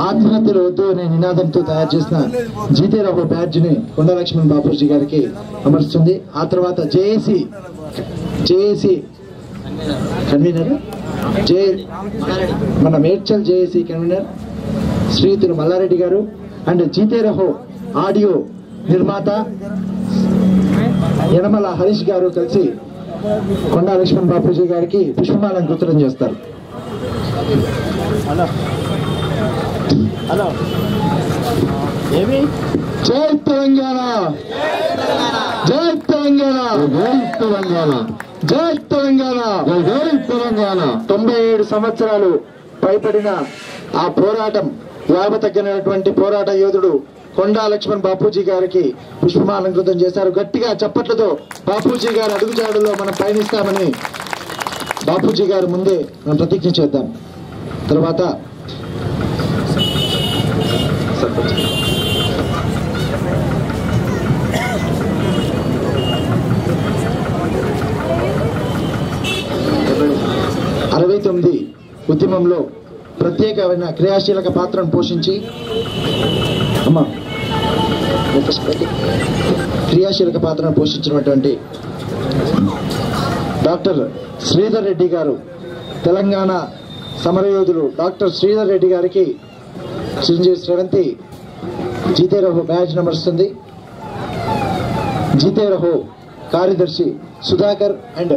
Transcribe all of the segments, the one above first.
ఆత్మహత్యలు వద్దు అనే నినాదంతో తయారు చేసిన జీతే రహో బ్యాడ్జ్ ని కొండా లక్ష్మణ్ బాపూజీ గారికి అమర్చుతుంది. ఆ తర్వాత జేఏసీ కన్వీనర్ మన మేడ్చల్ జేఏసీ కన్వీనర్ శ్రీతులు మల్లారెడ్డి గారు అండ్ జీతే రహో ఆడియో నిర్మాత యనమల హరీష్ గారు కలిసి కొండా లక్ష్మణ్ బాపూజీ గారికి పుష్పమాలంకృతం చేస్తారు. జై తెలంగాణ, జై తెలంగాణ, జై తెలంగాణ, జై తెలంగాణ, జై తెలంగాణ. 97 సంవత్సరాలు పైబడిన ఆ పోరాటం యావతగ్గినటువంటి పోరాట యోధుడు కొండా లక్ష్మణ్ బాపూజీ గారికి పుష్పమాలంకృతం చేశారు. గట్టిగా చప్పట్లతో బాపూజీ గారి అడుగుజాడుల్లో మనం పయనిస్తామని బాపూజీ గారు ముందే మనం ప్రతిజ్ఞ చేద్దాం. తర్వాత ఉద్యమంలో ప్రత్యేకమైన క్రియాశీలక పాత్రను పోషించి పోషించినటువంటి డాక్టర్ శ్రీధర్ రెడ్డి గారు, తెలంగాణ సమరయోధులు డాక్టర్ శ్రీధర్ రెడ్డి గారికి చిరంజీవి శ్రవంతి జీతే రహో బ్యాడ్జ్ నమరుస్తుంది. జీతే రహో కార్యదర్శి సుధాకర్ అండ్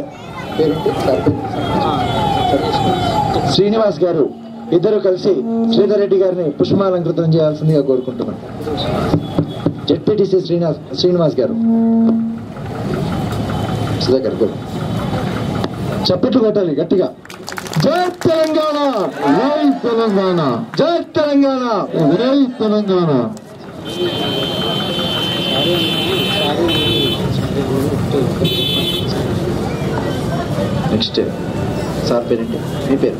శ్రీనివాస్ గారు ఇద్దరు కలిసి శ్రీధర్ రెడ్డి గారిని పుష్పమాలంకృతం చేయాల్సిందిగా కోరుకుంటున్నాం. జెడ్పీటీసీ శ్రీనివాస్ గారు, సుధాకర్ గారు చప్పట్లు కొట్టాలి గట్టిగా. జై తెలంగాణ, జై తెలంగాణ, జై తెలంగాణ, జై తెలంగాణ. నెక్స్ట్ సార్ పేరేంటి? మీ పేరు?